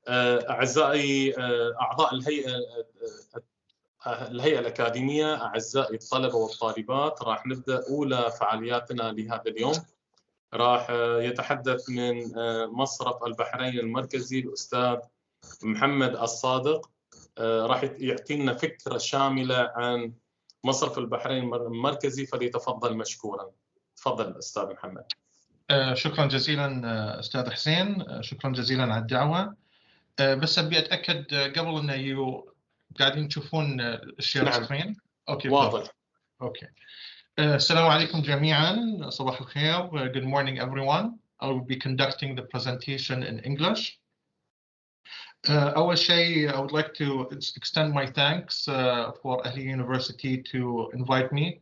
أعزائي أعضاء الهيئة الأكاديمية، أعزائي الطلبة والطالبات، راح نبدأ أولى فعالياتنا لهذا اليوم. راح يتحدث من مصرف البحرين المركزي الأستاذ محمد الصادق، راح يعطينا فكرة شاملة عن مصرف البحرين المركزي، فليتفضل مشكورا. تفضل أستاذ محمد. شكرا جزيلا أستاذ حسين، شكرا جزيلا على الدعوة. بس أبي أتأكد قبل أن قاعدين تشوفون الشير سكرين؟ أوكي واضح. أوكي. السلام عليكم جميعا، صباح الخير. Good morning everyone. I will be conducting the presentation in English. أول شيء I would like to extend my thanks for Ahlia University to invite me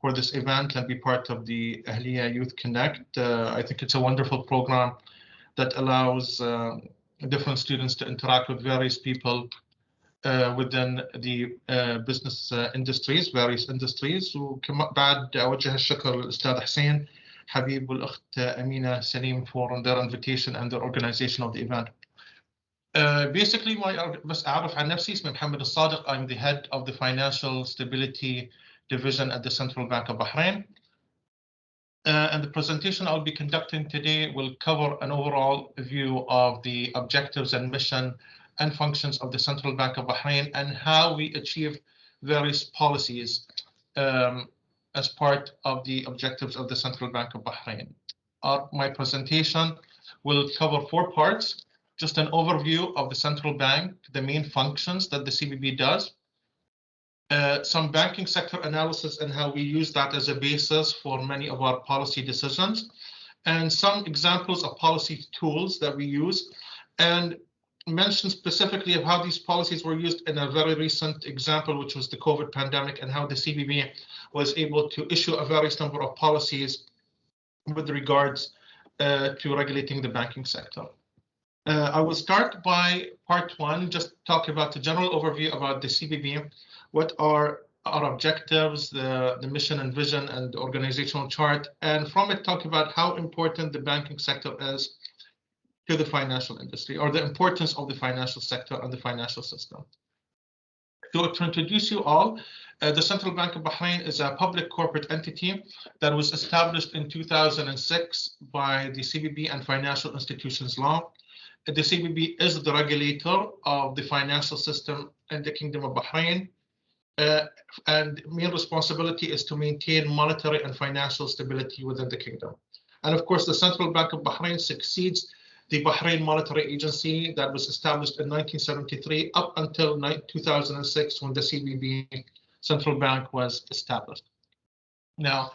for this event and be part of the Ahlia Youth Connect. I think it's a wonderful program that allows different students to interact with various people within the business industries, various industries. وبعد أوجه الشكر للأستاذ حسين حبيب والأخت أمينة سليم for their invitation and the organization of the event. Basically, بس أعرف عن نفسي، اسمي محمد الصادق. I'm the head of the Financial Stability Division at the Central Bank of Bahrain. And the presentation I'll be conducting today will cover an overall view of the objectives and mission and functions of the Central Bank of Bahrain and how we achieve various policies as part of the objectives of the Central Bank of Bahrain. My presentation will cover 4 parts. Just an overview of the central bank, the main functions that the CBB does, some banking sector analysis and how we use that as a basis for many of our policy decisions, and some examples of policy tools that we use, and mention specifically of how these policies were used in a very recent example, which was the COVID pandemic, and how the CBB was able to issue a various number of policies with regards to regulating the banking sector. I will start by part 1, just talk about the general overview about the CBB, what are our objectives, the mission and vision and the organizational chart, and from it talk about how important the banking sector is to the financial industry, or the importance of the financial sector and the financial system. To introduce you all, the Central Bank of Bahrain is a public corporate entity that was established in 2006 by the CBB and Financial Institutions Law. The CBB is the regulator of the financial system in the Kingdom of Bahrain, and main responsibility is to maintain monetary and financial stability within the kingdom. And of course, the Central Bank of Bahrain succeeds the Bahrain Monetary Agency that was established in 1973 up until 2006 when the CBB Central Bank was established. Now,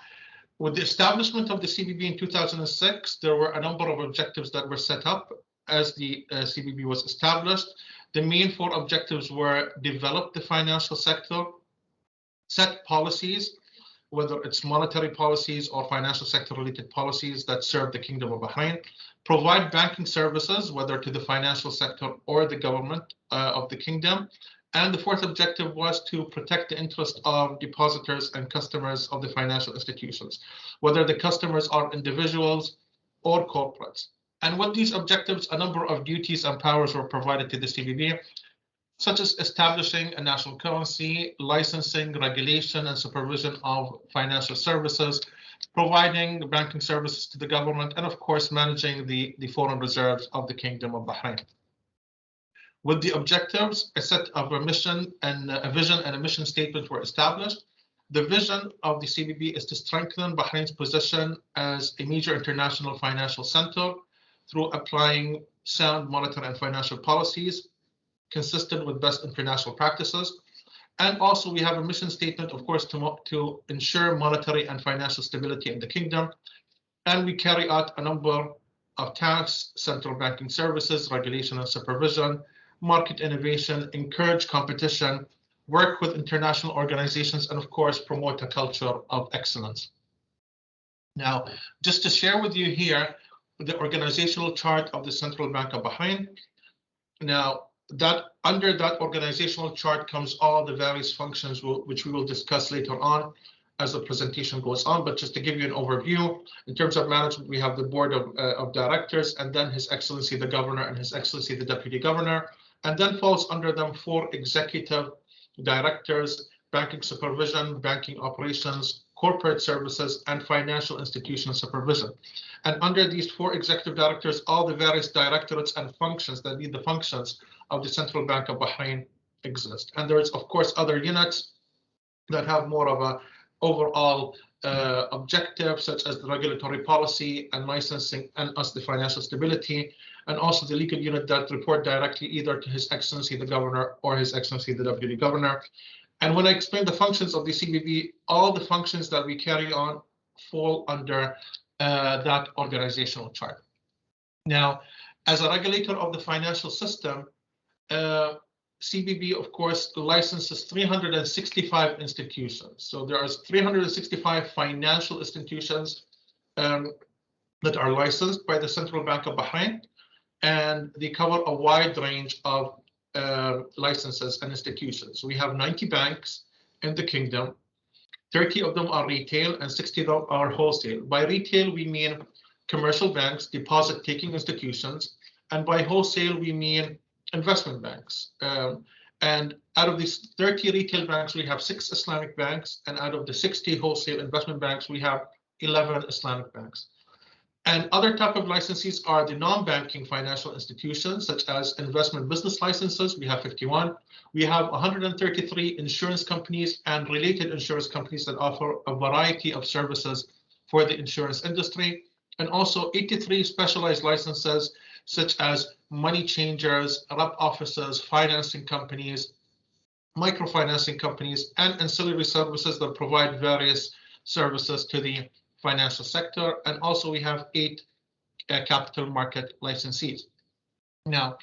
with the establishment of the CBB in 2006, there were a number of objectives that were set up as the CBB was established. The main 4 objectives were develop the financial sector, set policies, whether it's monetary policies or financial sector related policies that serve the Kingdom of Bahrain, provide banking services, whether to the financial sector or the government of the kingdom. And the 4th objective was to protect the interest of depositors and customers of the financial institutions, whether the customers are individuals or corporates. And with these objectives, a number of duties and powers were provided to the CBB, such as establishing a national currency, licensing, regulation, and supervision of financial services, providing banking services to the government, and of course, managing the foreign reserves of the Kingdom of Bahrain. With the objectives, a set of a mission and a vision and a mission statement were established. The vision of the CBB is to strengthen Bahrain's position as a major international financial center through applying sound monetary and financial policies consistent with best international practices. And also we have a mission statement, of course, to ensure monetary and financial stability in the kingdom. And we carry out a number of tasks: central banking services, regulation and supervision, market innovation, encourage competition, work with international organizations, and of course, promote a culture of excellence. Now, just to share with you here, the organizational chart of the Central Bank of Bahrain. Now, under that organizational chart comes all the various functions which we will discuss later on. as the presentation goes on, but just to give you an overview, in terms of management, we have the board of directors, and then His Excellency the Governor and His Excellency the Deputy Governor, and then falls under them 4 executive directors: banking supervision, banking operations, corporate services, and financial institution supervision. And under these 4 executive directors, all the various directorates and functions that lead the functions of the Central Bank of Bahrain exist. And there's, of course, other units that have more of a overall objective, such as the regulatory policy and licensing, and the financial stability, and also the legal unit that report directly either to His Excellency the Governor or His Excellency the Deputy Governor. And when I explain the functions of the CBB, all the functions that we carry on fall under that organizational chart. Now, as a regulator of the financial system, CBB, of course, licenses 365 institutions. So there are 365 financial institutions that are licensed by the Central Bank of Bahrain, and they cover a wide range of licenses and institutions. We have 90 banks in the kingdom. 30 of them are retail and 60 of them are wholesale. By retail, we mean commercial banks, deposit-taking institutions, and by wholesale, we mean investment banks. And out of these 30 retail banks, we have 6 Islamic banks, and out of the 60 wholesale investment banks, we have 11 Islamic banks. And other type of licensees are the non-banking financial institutions, such as investment business licenses. We have 51. We have 133 insurance companies and related insurance companies that offer a variety of services for the insurance industry, and also 83 specialized licenses, such as money changers, rep offices, financing companies, microfinancing companies, and ancillary services that provide various services to the financial sector. And also we have 8 capital market licensees. Now,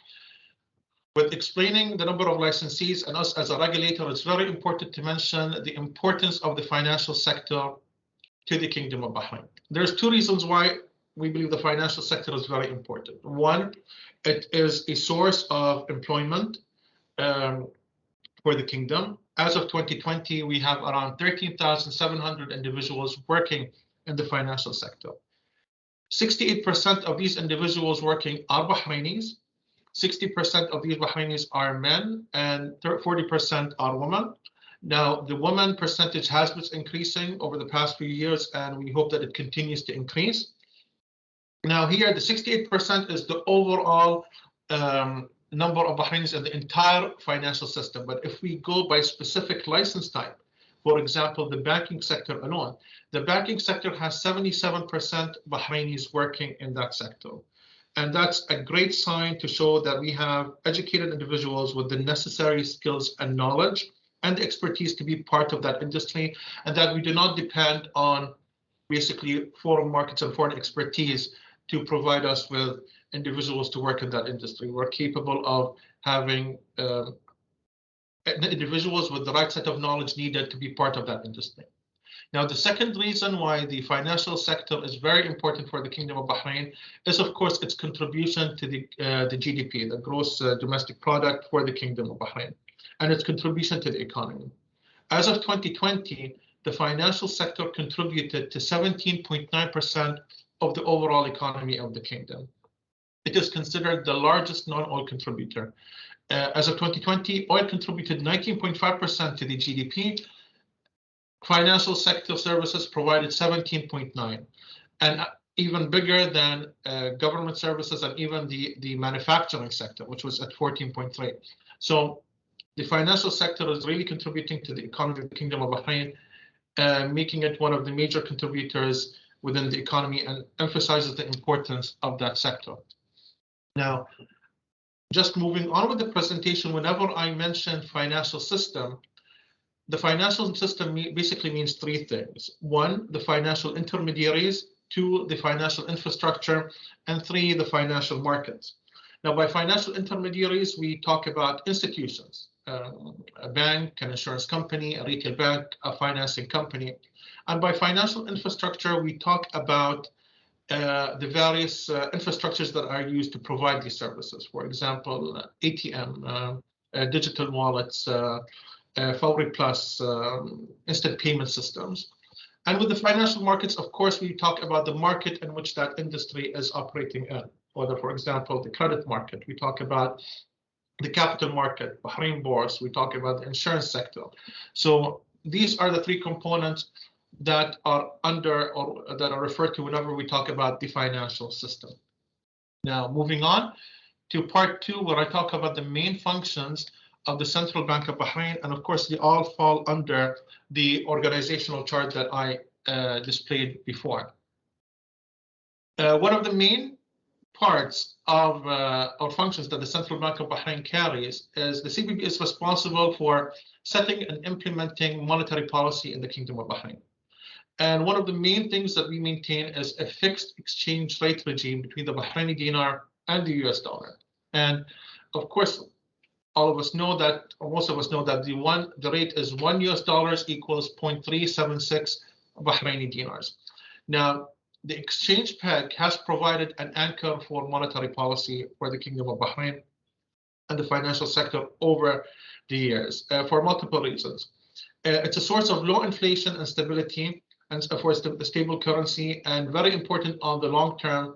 with explaining the number of licensees and us as a regulator, it's very important to mention the importance of the financial sector to the Kingdom of Bahrain. There's 2 reasons why we believe the financial sector is very important. One, it is a source of employment for the kingdom. As of 2020, we have around 13,700 individuals working in the financial sector. 68% of these individuals working are Bahrainis. 60% of these Bahrainis are men, and 40% are women. Now, the women percentage has been increasing over the past few years, and we hope that it continues to increase. Now, here, the 68% is the overall number of Bahrainis in the entire financial system. But if we go by specific license type, for example, the banking sector alone, the banking sector has 77% Bahrainis working in that sector. And that's a great sign to show that we have educated individuals with the necessary skills and knowledge and expertise to be part of that industry, and that we do not depend on basically foreign markets and foreign expertise to provide us with individuals to work in that industry. We're capable of having individuals with the right set of knowledge needed to be part of that industry. Now, the second reason why the financial sector is very important for the Kingdom of Bahrain is, of course, its contribution to the GDP, the gross domestic product for the Kingdom of Bahrain, and its contribution to the economy. As of 2020, the financial sector contributed to 17.9% of the overall economy of the kingdom. It is considered the largest non-oil contributor. As of 2020, oil contributed 19.5% to the GDP. Financial sector services provided 17.9%, and even bigger than government services and even the manufacturing sector, which was at 14.3%. So the financial sector is really contributing to the economy of the Kingdom of Bahrain, making it one of the major contributors within the economy, and emphasizes the importance of that sector. Now, just moving on with the presentation, whenever I mention financial system, the financial system basically means 3 things. 1, the financial intermediaries. 2, the financial infrastructure. And 3, the financial markets. Now, by financial intermediaries, we talk about institutions, a bank, an insurance company, a retail bank, a financing company. And by financial infrastructure, we talk about the various infrastructures that are used to provide these services. For example, ATM, digital wallets, Fawri Plus, instant payment systems. And with the financial markets, of course, we talk about the market in which that industry is operating in, whether, for example, the credit market, we talk about the capital market, Bahrain bourse, we talk about the insurance sector. So these are the three components that are under or that are referred to whenever we talk about the financial system. Now, moving on to part 2, where I talk about the main functions of the Central Bank of Bahrain, and of course, they all fall under the organizational chart that I displayed before. One of the main parts of or functions that the Central Bank of Bahrain carries is the CBB is responsible for setting and implementing monetary policy in the Kingdom of Bahrain. And one of the main things that we maintain is a fixed exchange rate regime between the Bahraini dinar and the US dollar. And of course, all of us know that, or most of us know that the rate is $1 equals 0.376 Bahraini dinars. Now, the exchange peg has provided an anchor for monetary policy for the Kingdom of Bahrain and the financial sector over the years for multiple reasons. It's a source of low inflation and stability, and for the stable currency, and very important on the long term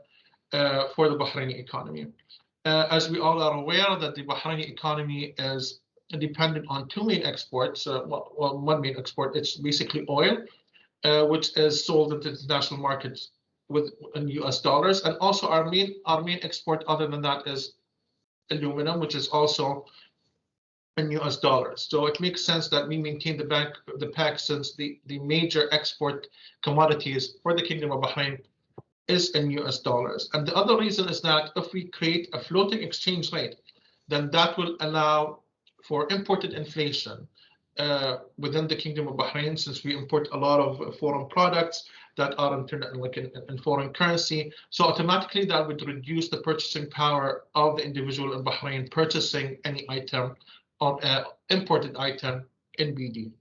for the Bahraini economy. As we all are aware that the Bahraini economy is dependent on two main exports. One main export, it's basically oil, which is sold into international markets in US dollars, and also our main export other than that is aluminum, which is also in US dollars. So it makes sense that we maintain the peg, since the major export commodities for the Kingdom of Bahrain is in US dollars. And the other reason is that if we create a floating exchange rate, then that will allow for imported inflation within the Kingdom of Bahrain, since we import a lot of foreign products that are in foreign currency. So automatically that would reduce the purchasing power of the individual in Bahrain purchasing any item or imported item in BD.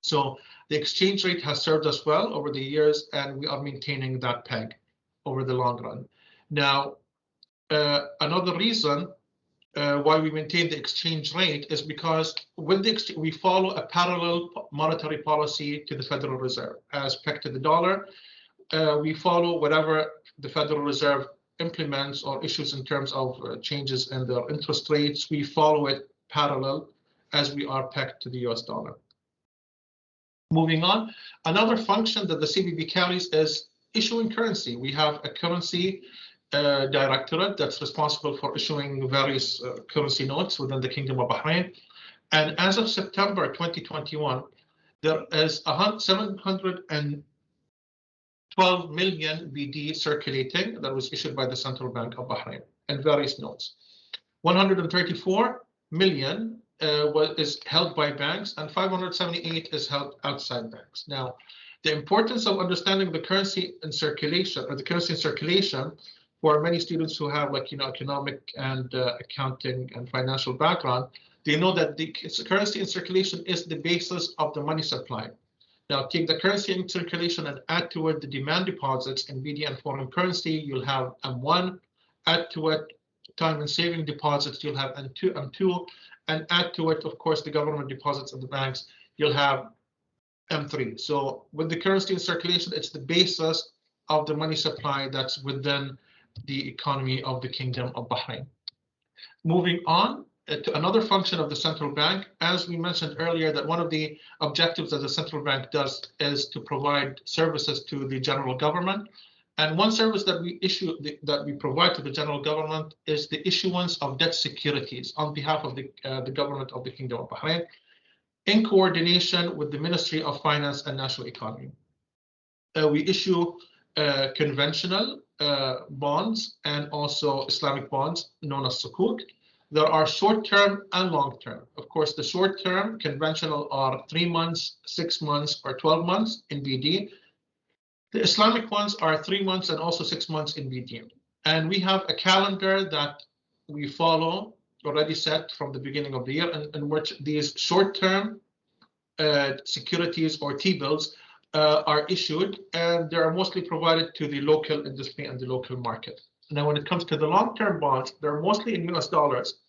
So the exchange rate has served us well over the years, and we are maintaining that peg over the long run. Now, another reason why we maintain the exchange rate is because with we follow a parallel monetary policy to the Federal Reserve. As pegged to the dollar, we follow whatever the Federal Reserve implements or issues in terms of changes in their interest rates. We follow it parallel as we are pegged to the US dollar. Moving on, another function that the CBB carries is issuing currency. We have a currency directorate that's responsible for issuing various currency notes within the Kingdom of Bahrain. And as of September 2021, there is 712 million BD circulating that was issued by the Central Bank of Bahrain and various notes. 134 million is held by banks, and 578 is held outside banks. Now, the importance of understanding the currency in circulation, or the currency in circulation, for many students who have economic and accounting and financial background, they know that the currency in circulation is the basis of the money supply. Now, take the currency in circulation and add to it the demand deposits in BD and foreign currency, you'll have M1. Add to it time and saving deposits, you'll have M2, and add to it, of course, the government deposits of the banks, you'll have M3. So with the currency in circulation, it's the basis of the money supply that's within the economy of the Kingdom of Bahrain. Moving on to another function of the central bank, as we mentioned earlier, that one of the objectives that the central bank does is to provide services to the general government. And one service that we provide to the general government is the issuance of debt securities on behalf of the government of the Kingdom of Bahrain, in coordination with the Ministry of Finance and National Economy. We issue conventional bonds and also Islamic bonds known as sukuk. There are short-term and long-term. Of course, the short-term conventional are 3 months, 6 months, or 12 months in BD. The Islamic ones are 3 months and also 6 months in BD. And we have a calendar that we follow, already set from the beginning of the year, in which these short-term securities or T-bills are issued, and they are mostly provided to the local industry and the local market. Now, when it comes to the long-term bonds, they're mostly in US dollars,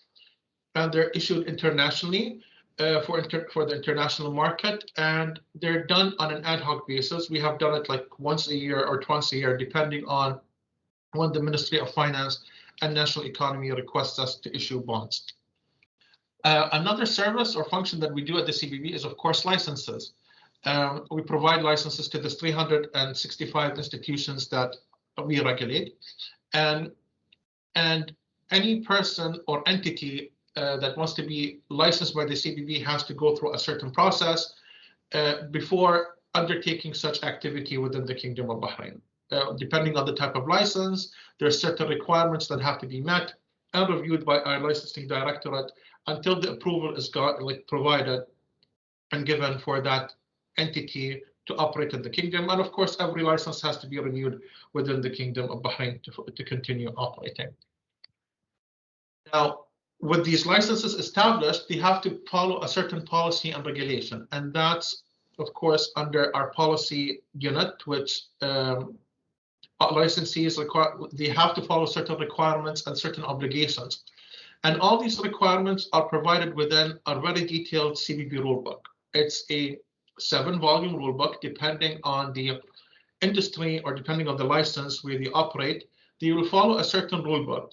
and they're issued internationally for the international market, and they're done on an ad hoc basis. We have done it like once a year or twice a year, depending on when the Ministry of Finance and National Economy requests us to issue bonds. Another service or function that we do at the CBB is, of course, licenses. We provide licenses to the 365 institutions that we regulate, and any person or entity that wants to be licensed by the CBB has to go through a certain process before undertaking such activity within the Kingdom of Bahrain. Depending on the type of license, there are certain requirements that have to be met and reviewed by our licensing directorate until the approval is provided and given for that entity to operate in the kingdom. And of course, every license has to be renewed within the Kingdom of Bahrain to continue operating. Now, with these licenses established, they have to follow a certain policy and regulation. And that's, of course, under our policy unit, which licensees require, they have to follow certain requirements and certain obligations. And all these requirements are provided within a very detailed CBB rulebook. It's a 7-volume rulebook, depending on the industry or depending on the license where they operate. They will follow a certain rulebook.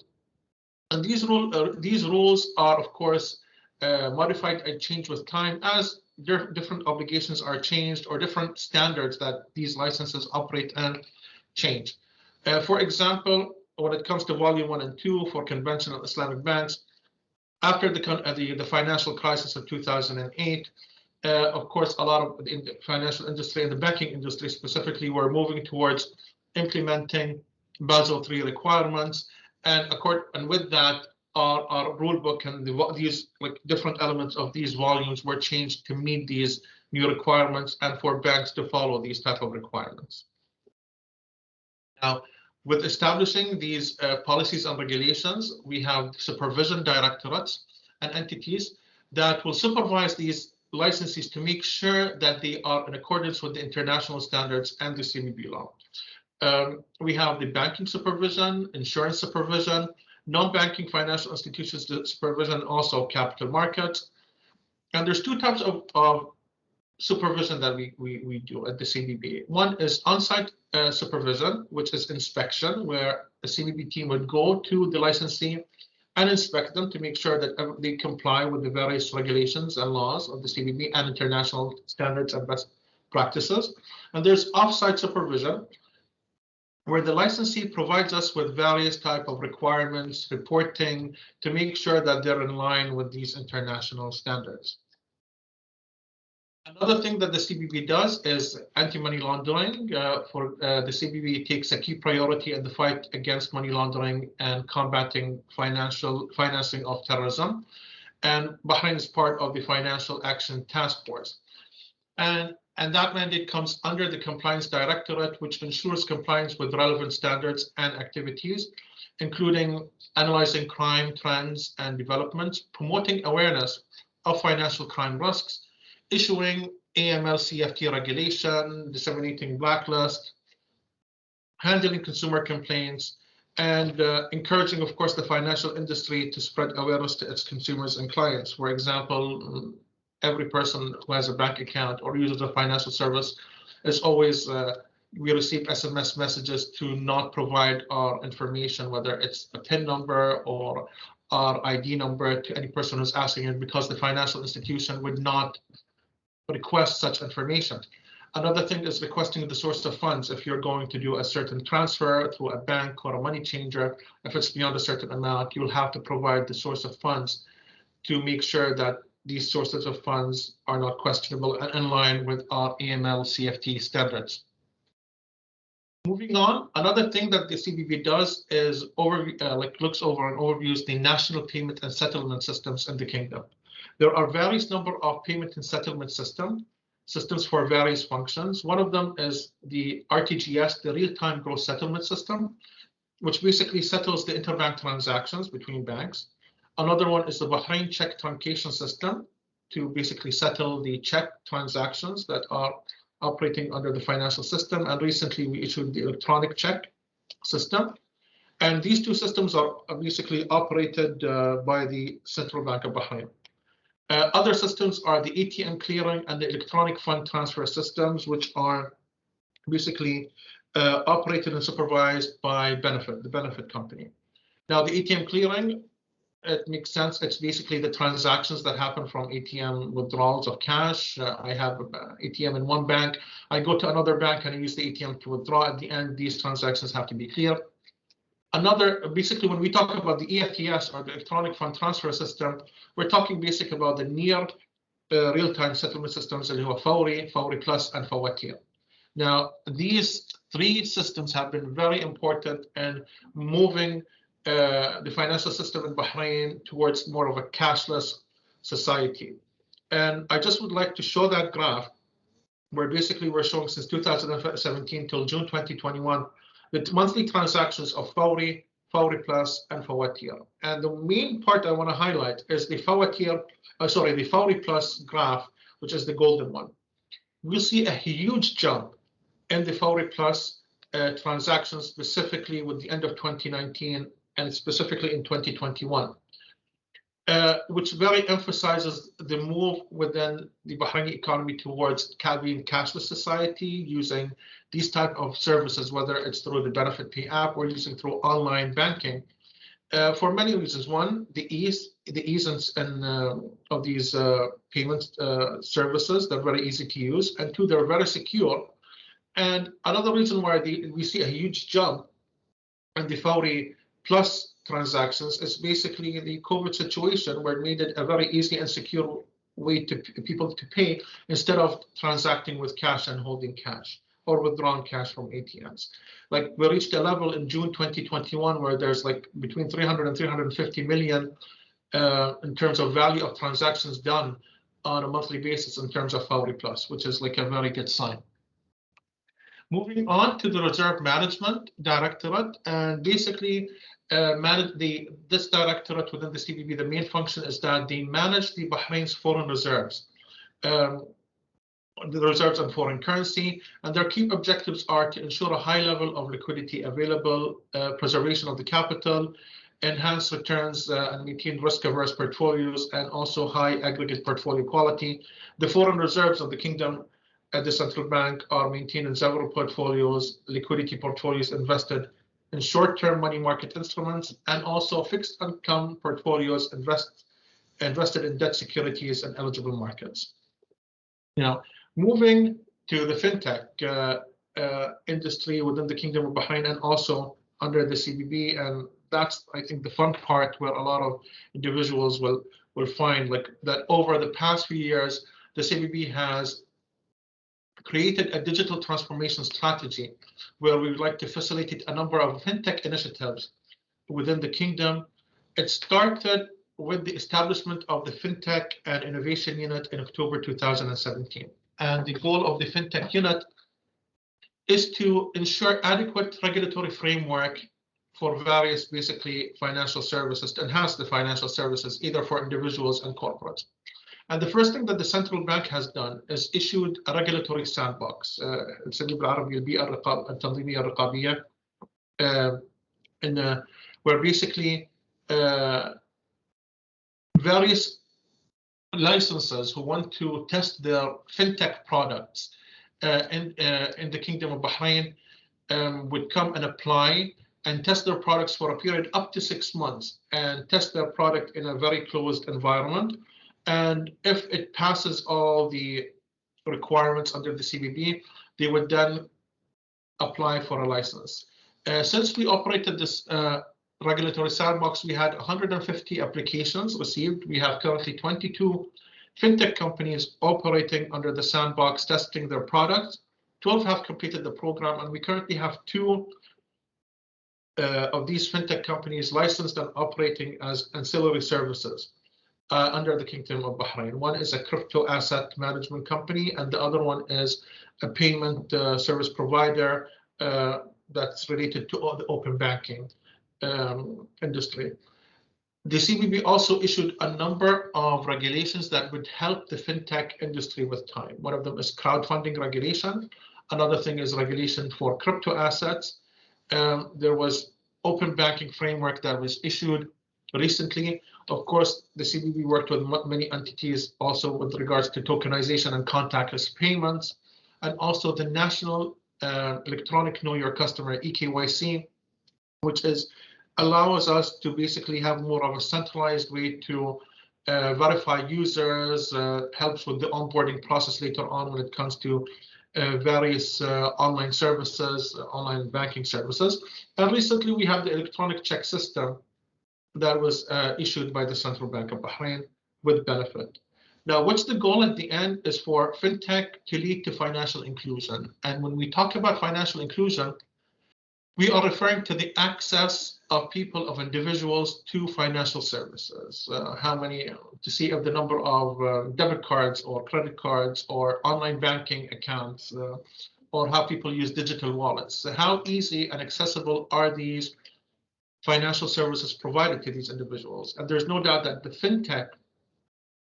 And these rules are, of course, modified and changed with time as different obligations are changed or different standards that these licenses operate and change. For example, when it comes to Volume 1 and 2 for conventional Islamic banks, after the financial crisis of 2008, of course, a lot of the financial industry and the banking industry specifically were moving towards implementing Basel III requirements. And with that, our rule book and these different elements of these volumes were changed to meet these new requirements and for banks to follow these type of requirements. Now, with establishing these policies and regulations, we have supervision directorates and entities that will supervise these licensees to make sure that they are in accordance with the international standards and the CBB law. We have the banking supervision, insurance supervision, non-banking financial institutions supervision, also capital markets. And there's two types of supervision that we do at the CBB. One is on-site supervision, which is inspection, where the CBB team would go to the licensee and inspect them to make sure that they comply with the various regulations and laws of the CBB and international standards and best practices. And there's off-site supervision, where the licensee provides us with various type of requirements, reporting, to make sure that they're in line with these international standards. Another thing that the CBB does is anti-money laundering. The CBB takes a key priority in the fight against money laundering and combating financing of terrorism. And Bahrain is part of the Financial Action Task Force. And that mandate comes under the Compliance Directorate, which ensures compliance with relevant standards and activities, including analyzing crime trends and developments, promoting awareness of financial crime risks, issuing AML-CFT regulation, disseminating blacklist, handling consumer complaints, and encouraging, of course, the financial industry to spread awareness to its consumers and clients. For example, every person who has a bank account or uses a financial service is always, we receive SMS messages to not provide our information, whether it's a PIN number or our ID number, to any person who's asking it, because the financial institution would not request such information. Another thing is requesting the source of funds. If you're going to do a certain transfer through a bank or a money changer, if it's beyond a certain amount, you'll have to provide the source of funds to make sure that these sources of funds are not questionable and in line with our AML-CFT standards. Moving on, another thing that the CBB does is looks over and overviews the national payment and settlement systems in the kingdom. There are various number of payment and settlement systems for various functions. One of them is the RTGS, the real-time gross settlement system, which basically settles the interbank transactions between banks. Another one is the Bahrain check truncation system, to basically settle the check transactions that are operating under the financial system. And recently we issued the electronic check system. And these two systems are basically operated by the Central Bank of Bahrain. Other systems are the ATM clearing and the electronic fund transfer systems, which are basically operated and supervised by the benefit company. Now, the ATM clearing, it makes sense. It's basically the transactions that happen from ATM withdrawals of cash. I have an ATM in one bank. I go to another bank and I use the ATM to withdraw. At the end, these transactions have to be cleared. Basically, when we talk about the EFTS or the electronic fund transfer system, we're talking basically about the near real-time settlement systems, اللي هو فوري Plus, and فواتير. Now, these three systems have been very important in moving the financial system in Bahrain towards more of a cashless society. And I just would like to show that graph where basically we're showing since 2017 till June 2021 the monthly transactions of Fawri Plus, and Fawatir. And the main part I want to highlight is the the Fawri Plus graph, which is the golden one. We'll see a huge jump in the Fawri Plus transactions, specifically with the end of 2019 and specifically in 2021, which very emphasizes the move within the Bahraini economy towards being cashless society, using these type of services, whether it's through the Benefit Pay app or using through online banking, for many reasons. One, the ease of these payment services. They're very easy to use, and two, they're very secure. And another reason why we see a huge jump in the Fawri Plus transactions is basically the COVID situation, where it made it a very easy and secure way to people to pay instead of transacting with cash and holding cash or withdrawing cash from ATMs. Like, we reached a level in June 2021 where there's like between 300 and 350 million in terms of value of transactions done on a monthly basis in terms of Fawri Plus, which is like a very good sign. Moving on to the Reserve Management Directorate, and basically this directorate within the CBB, the main function is that they manage the Bahrain's foreign reserves, the reserves in foreign currency, and their key objectives are to ensure a high level of liquidity available, preservation of the capital, enhance returns and maintain risk-averse portfolios, and also high aggregate portfolio quality. The foreign reserves of the kingdom at the central bank are maintained in several portfolios, liquidity portfolios invested in short-term money market instruments, and also fixed income portfolios invested in debt securities and eligible markets. Now, moving to the fintech industry within the Kingdom of Bahrain and also under the CBB, and that's, I think, the fun part where a lot of individuals will find like that over the past few years, the CBB has created a digital transformation strategy where we would like to facilitate a number of fintech initiatives within the kingdom. It started with the establishment of the Fintech and Innovation Unit in October 2017. And the goal of the Fintech Unit is to ensure adequate regulatory framework for various basically financial services, to enhance the financial services either for individuals and corporates. And the first thing that the central bank has done is issued a regulatory sandbox, where basically various licenses who want to test their fintech products in the Kingdom of Bahrain would come and apply and test their products for a period up to 6 months and test their product in a very closed environment. And if it passes all the requirements under the CBB, they would then apply for a license. Since we operated this regulatory sandbox, we had 150 applications received. We have currently 22 fintech companies operating under the sandbox, testing their products. 12 have completed the program, and we currently have 2 of these fintech companies licensed and operating as ancillary services under the Kingdom of Bahrain. One is a crypto asset management company, and the other one is a payment service provider that's related to the open banking industry. The CBB also issued a number of regulations that would help the fintech industry with time. One of them is crowdfunding regulation. Another thing is regulation for crypto assets. There was open banking framework that was issued recently. Of course, the CBB worked with many entities also with regards to tokenization and contactless payments, and also the National Electronic Know Your Customer, EKYC, which allows us to basically have more of a centralized way to verify users, helps with the onboarding process later on when it comes to various online services, online banking services. And recently we have the electronic check system that was issued by the Central Bank of Bahrain with benefit. Now, what's the goal at the end is for fintech to lead to financial inclusion. And when we talk about financial inclusion, we are referring to the access of people, of individuals to financial services. To see if the number of debit cards or credit cards or online banking accounts, or how people use digital wallets. So how easy and accessible are these financial services provided to these individuals? And there's no doubt that the fintech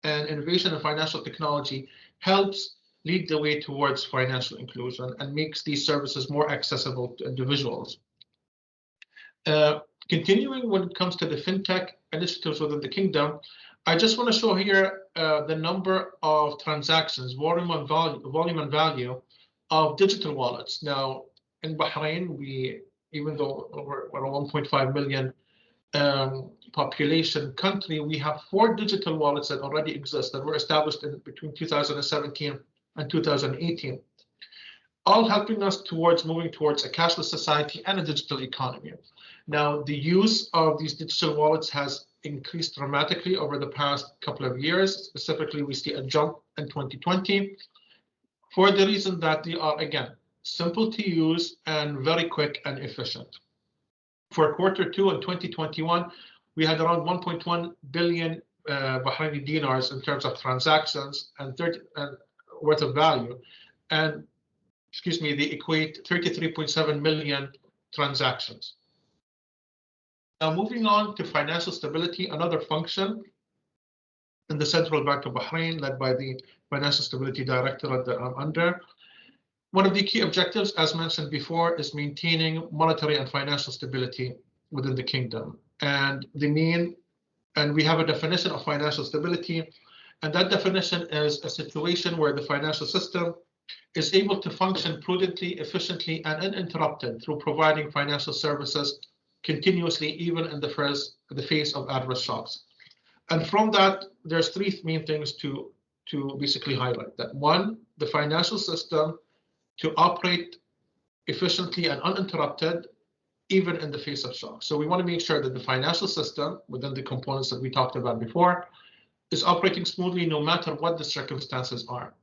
and innovation in financial technology helps lead the way towards financial inclusion and makes these services more accessible to individuals. Continuing when it comes to the fintech initiatives within the kingdom, I just want to show here the number of transactions, volume and value of digital wallets. Now, in Bahrain, even though we're a 1.5 million population country, we have 4 digital wallets that already exist that were established between 2017 and 2018, all helping us towards moving towards a cashless society and a digital economy. Now, the use of these digital wallets has increased dramatically over the past couple of years. Specifically, we see a jump in 2020 for the reason that they are, again, simple to use and very quick and efficient. For Q2 in 2021, we had around 1.1 billion Bahraini dinars in terms of transactions and worth of value, and they equate 33.7 million transactions. Now, moving on to financial stability, another function in the Central Bank of Bahrain, led by the Financial Stability Directorate that I'm under. One of the key objectives, as mentioned before, is maintaining monetary and financial stability within the kingdom. And we have a definition of financial stability, and that definition is a situation where the financial system is able to function prudently, efficiently, and uninterrupted through providing financial services continuously, even in the face of adverse shocks. And from that, there's 3 main things to basically highlight. That one, the financial system to operate efficiently and uninterrupted, even in the face of shock. So we want to make sure that the financial system, within the components that we talked about before, is operating smoothly no matter what the circumstances are.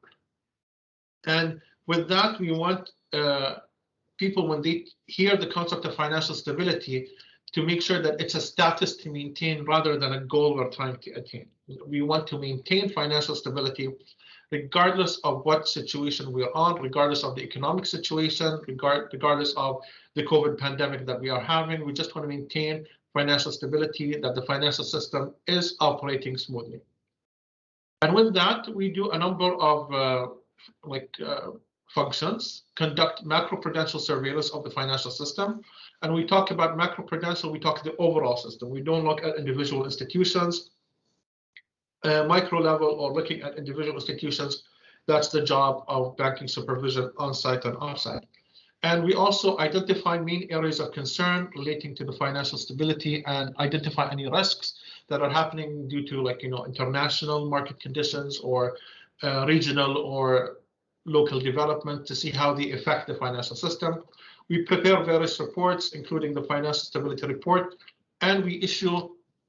And with that, we want people, when they hear the concept of financial stability, to make sure that it's a status to maintain rather than a goal we're trying to attain. We want to maintain financial stability regardless of what situation we're on, regardless of the economic situation, regardless of the COVID pandemic that we are having. We just want to maintain financial stability, that the financial system is operating smoothly. And with that, we do a number of functions, conduct macroprudential surveillance of the financial system. And we talk about macroprudential, we talk the overall system. We don't look at individual institutions, micro level, or looking at individual institutions. That's the job of banking supervision on-site and off-site. And we also identify main areas of concern relating to the financial stability and identify any risks that are happening due to international market conditions or regional or local development, to see how they affect the financial system. We prepare various reports, including the Financial Stability Report, and we issue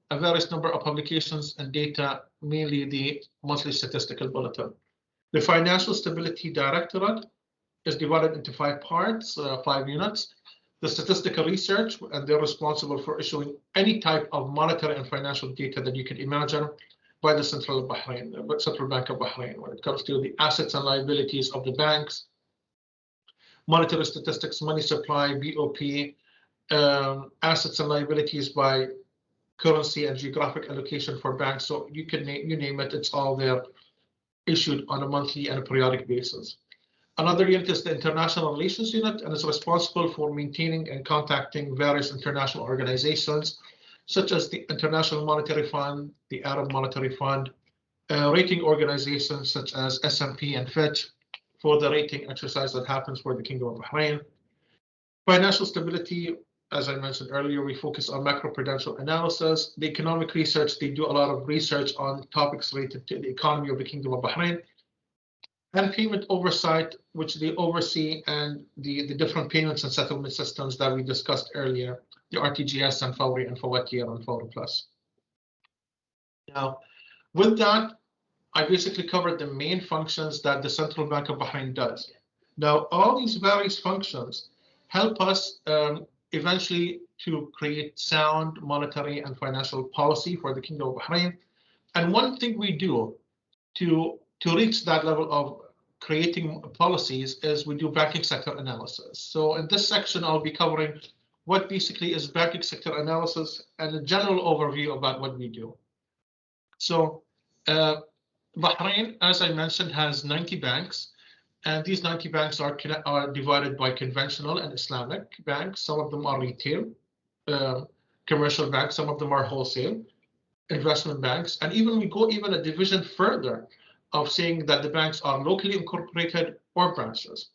a various number of publications and data, mainly the monthly statistical bulletin. The Financial Stability Directorate is divided into 5 parts, 5 units. The statistical research, and they're responsible for issuing any type of monetary and financial data that you can imagine by the Central Bank of Bahrain, when it comes to the assets and liabilities of the banks, monetary statistics, money supply, BOP, assets and liabilities by currency and geographic allocation for banks. So you name it, it's all there, issued on a monthly and a periodic basis. Another unit is the International Relations Unit, and it's responsible for maintaining and contacting various international organizations, such as the International Monetary Fund, the Arab Monetary Fund, rating organizations such as S&P and FITCH for the rating exercise that happens for the Kingdom of Bahrain. Financial stability, as I mentioned earlier, we focus on macroprudential analysis. The economic research, they do a lot of research on topics related to the economy of the Kingdom of Bahrain. And payment oversight, which they oversee, and the different payments and settlement systems that we discussed earlier, the RTGS and Fawri and Fawatiyar and Fawri Plus. Now, with that, I basically covered the main functions that the Central Bank of Bahrain does. Now, all these various functions help us eventually to create sound monetary and financial policy for the Kingdom of Bahrain. And one thing we do to reach that level of creating policies is we do banking sector analysis. So in this section, I'll be covering what basically is banking sector analysis and a general overview about what we do. So Bahrain, as I mentioned, has 90 banks. And these 90 banks are divided by conventional and Islamic banks. Some of them are retail, commercial banks. Some of them are wholesale, investment banks. And even we go even a division further of saying that the banks are locally incorporated or branches.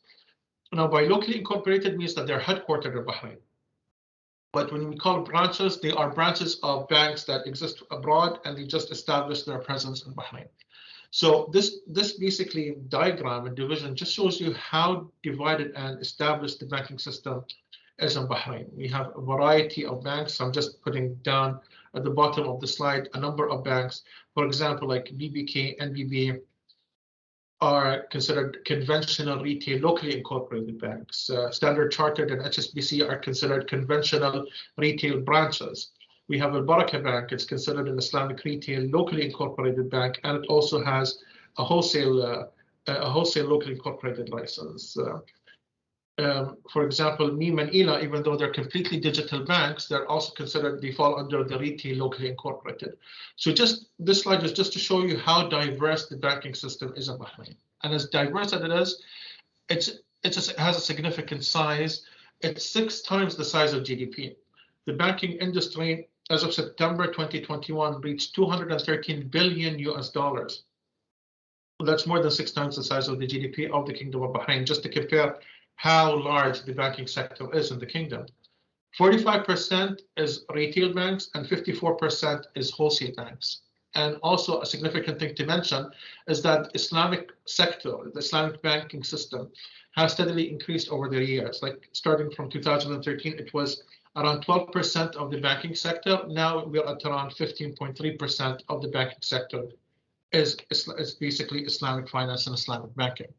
Now, by locally incorporated means that they're headquartered in Bahrain. But when we call branches, they are branches of banks that exist abroad and they just established their presence in Bahrain. So this basically diagram and division just shows you how divided and established the banking system is in Bahrain. We have a variety of banks. I'm just putting down at the bottom of the slide a number of banks. For example, like BBK, NBB are considered conventional retail locally incorporated banks. Standard Chartered and HSBC are considered conventional retail branches. We have Al Barakah Bank. It's considered an Islamic retail locally incorporated bank, and it also has a wholesale locally incorporated license. For example, Neem and Ela, even though they're completely digital banks, they're also considered, they fall under the retail locally incorporated. So just this slide is just to show you how diverse the banking system is in Bahrain. And as diverse as it is, it has a significant size. It's 6 times the size of GDP. The banking industry, as of September 2021, reached $213 billion US. That's more than 6 times the size of the GDP of the Kingdom of Bahrain, just to compare how large the banking sector is in the kingdom. 45% is retail banks and 54% is wholesale banks. And also a significant thing to mention is that the Islamic sector, the Islamic banking system, has steadily increased over the years. Like starting from 2013, it was around 12% of the banking sector. Now we're at around 15.3% of the banking sector is basically Islamic finance and Islamic banking.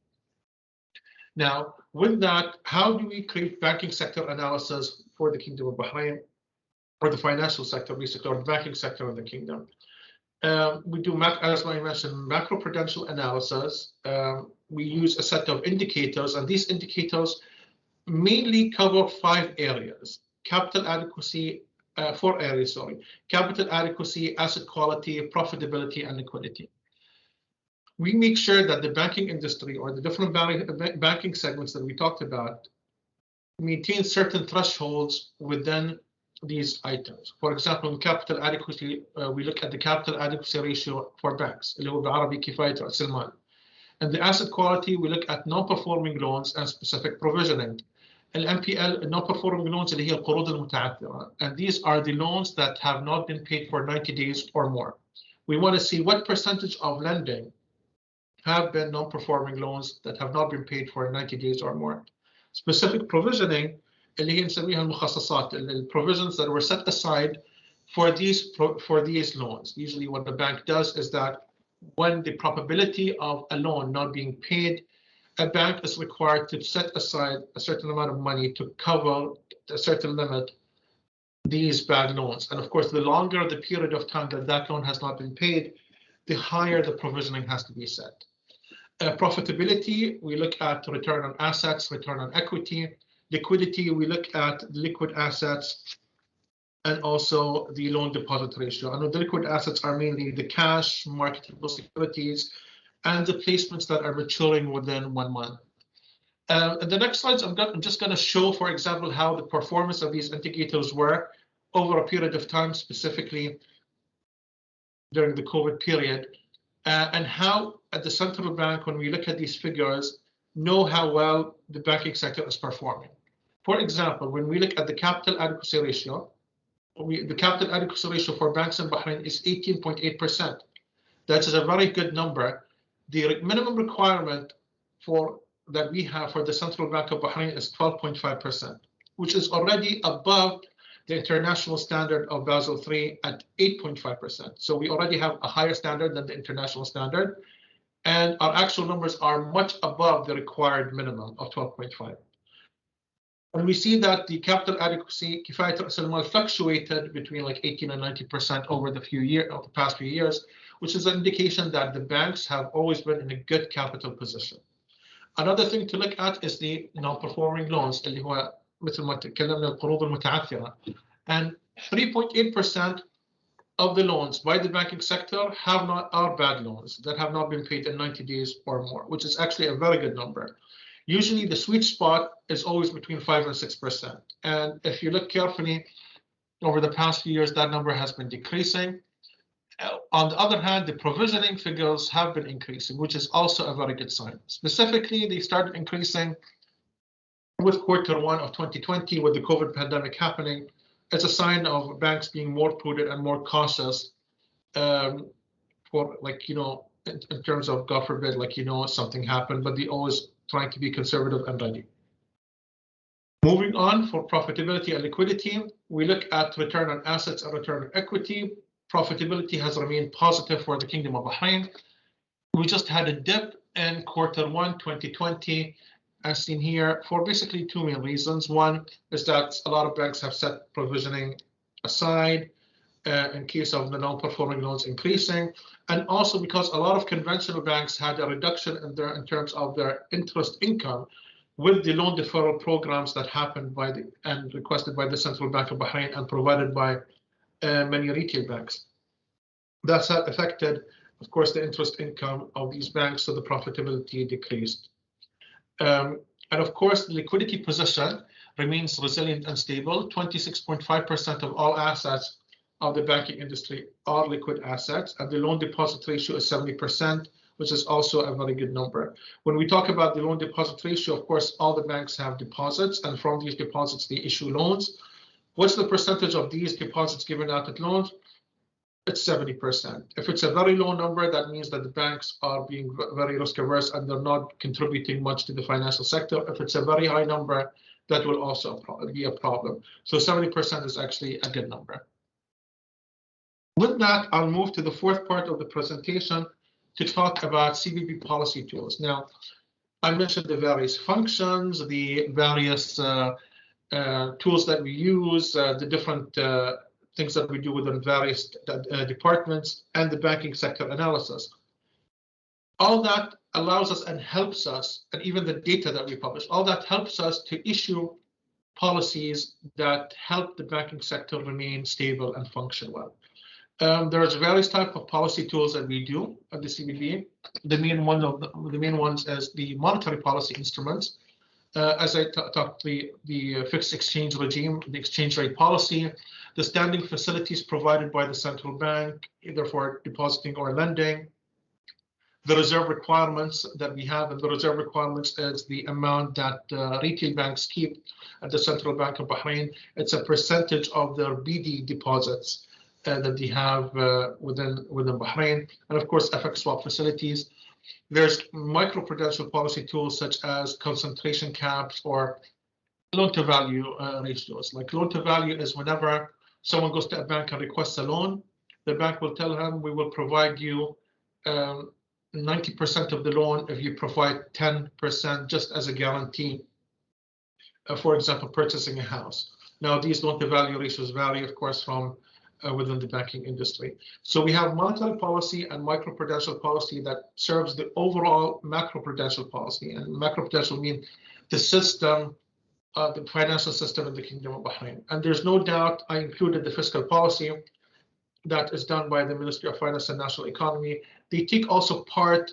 Now, with that, how do we create banking sector analysis for the Kingdom of Bahrain, or the financial sector, basically, or the banking sector in the kingdom? We do, as I mentioned, macroprudential analysis. We use a set of indicators, and these indicators mainly cover 5 areas. Capital adequacy, 4 areas, sorry. Capital adequacy, asset quality, profitability, and liquidity. We make sure that the banking industry or the different banking segments that we talked about maintain certain thresholds within these items. For example, in capital adequacy, we look at the capital adequacy ratio for banks, اللي هو بالعربي كفاية رأس المال. And the asset quality, we look at non-performing loans and specific provisioning. NPL, non-performing loans, اللي هي القروض المتعثرة. And these are the loans that have not been paid for 90 days or more. We want to see what percentage of lending have been non-performing loans that have not been paid for 90 days or more. Specific provisioning, اللي هي نسميها المخصصات, the provisions that were set aside for these loans. Usually what the bank does is that when the probability of a loan not being paid, a bank is required to set aside a certain amount of money to cover a certain limit these bad loans. And of course, the longer the period of time that that loan has not been paid, the higher the provisioning has to be set. Profitability, we look at return on assets, return on equity. Liquidity, we look at liquid assets and also the loan deposit ratio. And the liquid assets are mainly the cash, marketable securities, and the placements that are maturing within 1 month. In the next slides, I'm just going to show, for example, how the performance of these indicators were over a period of time, specifically during the COVID period, and how at the central bank, when we look at these figures, know how well the banking sector is performing. For example, when we look at the capital adequacy ratio, the capital adequacy ratio for banks in Bahrain is 18.8%. That is a very good number. The minimum requirement that we have for the Central Bank of Bahrain is 12.5%, which is already above the international standard of Basel III at 8.5%. So we already have a higher standard than the international standard, and our actual numbers are much above the required minimum of 12.5. And we see that the capital adequacy kifayat ra's al-mal fluctuated between like 18 and 90% over the past few years, which is an indication that the banks have always been in a good capital position. Another thing to look at is the non-performing loans, اللي هو مثل ما تكلمنا القروض المتعثرة. And 3.8% of the loans by the banking sector are bad loans that have not been paid in 90 days or more, which is actually a very good number. Usually the sweet spot is always between 5 and 6%. And if you look carefully over the past few years, that number has been decreasing. On the other hand, the provisioning figures have been increasing, which is also a very good sign. Specifically, they started increasing with Q1 of 2020, with the COVID pandemic happening. It's a sign of banks being more prudent and more cautious for, like, you know, in terms of, God forbid, like, you know, something happened, but they always trying to be conservative and ready. Moving on, for profitability and liquidity, we look at return on assets and return on equity. Profitability has remained positive for the Kingdom of Bahrain. We just had a dip in Q1 2020, as seen here, for basically two main reasons. One is that a lot of banks have set provisioning aside in case of the non-performing loans increasing, and also because a lot of conventional banks had a reduction in terms of their interest income with the loan deferral programs that happened and requested by the Central Bank of Bahrain and provided by many retail banks. That's affected, of course, the interest income of these banks, so the profitability decreased. And of course, the liquidity position remains resilient and stable. 26.5% of all assets of the banking industry are liquid assets, and the loan deposit ratio is 70%, which is also a very good number. When we talk about the loan deposit ratio, of course, all the banks have deposits, and from these deposits, they issue loans. What's the percentage of these deposits given out as loans? It's 70%. If it's a very low number, that means that the banks are being very risk averse and they're not contributing much to the financial sector. If it's a very high number, that will also be a problem. So 70% is actually a good number. With that, I'll move to the fourth part of the presentation to talk about CBB policy tools. Now, I mentioned the various functions, the various tools that we use, the different things that we do within various departments, and the banking sector analysis. All that allows us and helps us, and even the data that we publish, all that helps us to issue policies that help the banking sector remain stable and function well. There's various types of policy tools that we do at the CBB. The main ones is the monetary policy instruments. As I talked, the fixed exchange regime, the exchange rate policy, the standing facilities provided by the central bank, either for depositing or lending, the reserve requirements that we have, and the reserve requirements is the amount that retail banks keep at the Central Bank of Bahrain. It's a percentage of their BD deposits that they have within Bahrain, and of course FX swap facilities. There's microprudential policy tools such as concentration caps or loan-to-value ratios. Like loan-to-value is whenever someone goes to a bank and requests a loan, the bank will tell him, we will provide you 90% of the loan if you provide 10% just as a guarantee, for example, purchasing a house. Now, these loan-to-value ratios vary, of course, from within the banking industry. So we have monetary policy and microprudential policy that serves the overall macroprudential policy. And macroprudential means the system, the financial system in the Kingdom of Bahrain. And there's no doubt I included the fiscal policy that is done by the Ministry of Finance and National Economy. They take also part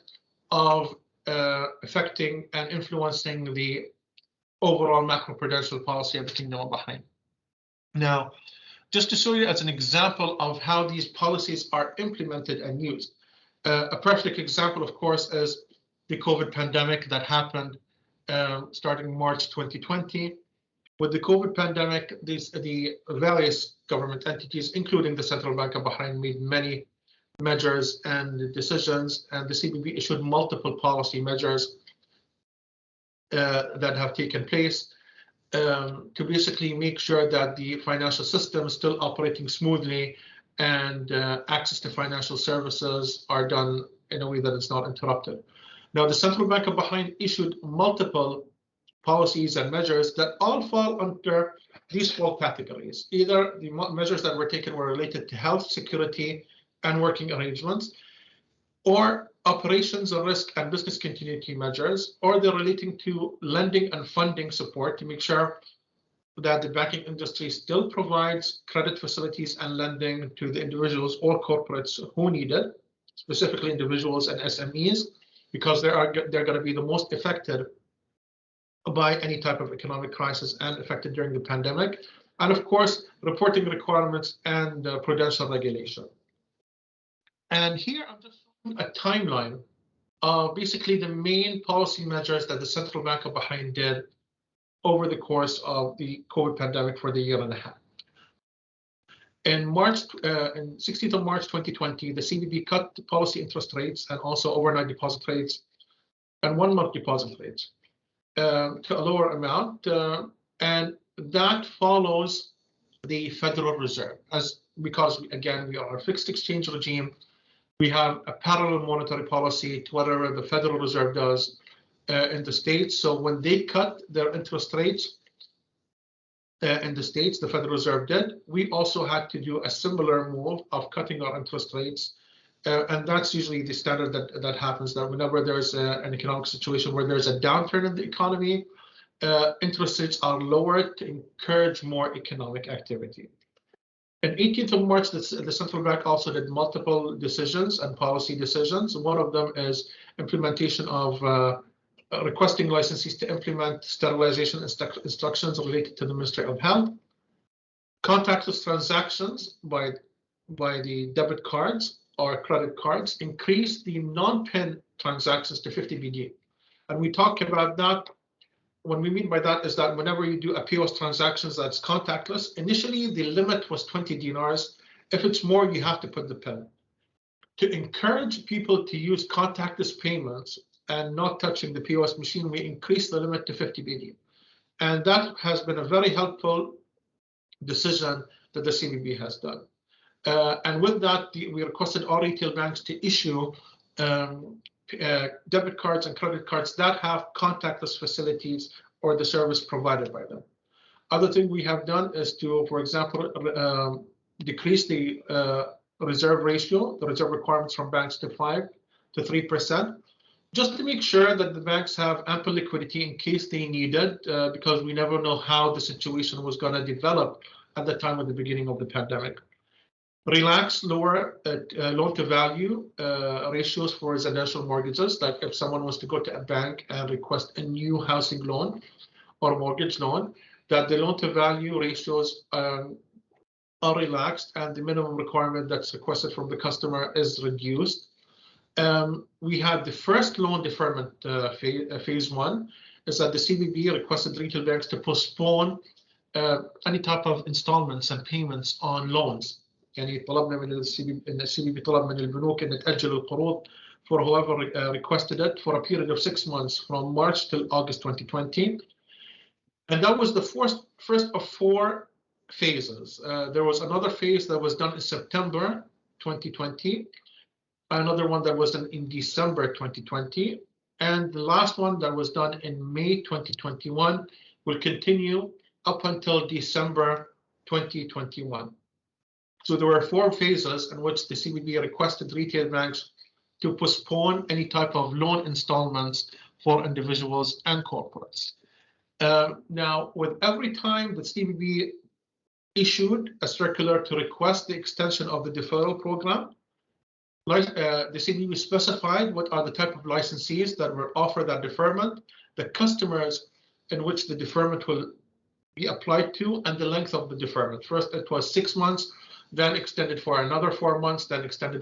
of affecting and influencing the overall macroprudential policy of the Kingdom of Bahrain. Now, just to show you as an example of how these policies are implemented and used. A perfect example, of course, is the COVID pandemic that happened starting March 2020. With the COVID pandemic, the various government entities, including the Central Bank of Bahrain, made many measures and decisions, and the CBB issued multiple policy measures that have taken place to basically make sure that the financial system is still operating smoothly and access to financial services are done in a way that it's not interrupted. Now, the Central Bank of Bahrain issued multiple policies and measures that all fall under these four categories. Either the measures that were taken were related to health, security, and working arrangements, or operations and risk and business continuity measures, or they're relating to lending and funding support to make sure that the banking industry still provides credit facilities and lending to the individuals or corporates who need it, specifically individuals and SMEs, because they're going to be the most affected by any type of economic crisis and affected during the pandemic. And of course, reporting requirements and prudential regulation. And here I'm just showing a timeline of basically the main policy measures that the Central Bank of Bahrain did over the course of the COVID pandemic for the year and a half. In 16th of March 2020, the CBB cut the policy interest rates and also overnight deposit rates and 1-month deposit rates to a lower amount, and that follows the Federal Reserve, because again we are a fixed exchange regime. We have a parallel monetary policy to whatever the Federal Reserve does in the States. So when they cut their interest rates in the States, the Federal Reserve did, we also had to do a similar move of cutting our interest rates. And that's usually the standard that happens, that whenever there's an economic situation where there's a downturn in the economy, interest rates are lowered to encourage more economic activity. On 18th of March, the Central Bank also did multiple decisions and policy decisions. One of them is implementation of requesting licensees to implement sterilization instructions related to the Ministry of Health. Contactless transactions by the debit cards or credit cards increase the non-PIN transactions to 50 BD. And we talk about that. What we mean by that is that whenever you do a POS transactions that's contactless, initially the limit was 20 dinars. If it's more, you have to put the PIN. To encourage people to use contactless payments and not touching the POS machine, we increased the limit to 50 BD. And that has been a very helpful decision that the CBB has done. And with that, we requested all retail banks to issue debit cards and credit cards that have contactless facilities or the service provided by them. Other thing we have done is to, for example, decrease the reserve ratio, the reserve requirements from banks to 5 to 3%, just to make sure that the banks have ample liquidity in case they need it, because we never know how the situation was going to develop at the time of the beginning of the pandemic. Relax lower loan-to-value ratios for residential mortgages. Like if someone was to go to a bank and request a new housing loan or mortgage loan, that the loan-to-value ratios are relaxed and the minimum requirement that's requested from the customer is reduced. We had the first loan deferment phase one, is that the CBB requested retail banks to postpone any type of installments and payments on loans. يعني طلبنا من الCBB طلب من البنوك أن تأجل القروض for whoever requested it for a period of 6 months from March till August 2020. And that was the first of 4 phases. There was another phase that was done in September 2020, another one that was done in December 2020, and the last one that was done in May 2021 will continue up until December 2021. So there were 4 phases in which the CBB requested retail banks to postpone any type of loan installments for individuals and corporates. Now, with every time the CBB issued a circular to request the extension of the deferral program, the CBB specified what are the type of licensees that were offered that deferment, the customers in which the deferment will be applied to and the length of the deferment. First, it was 6 months, then extended for another 4 months, then extended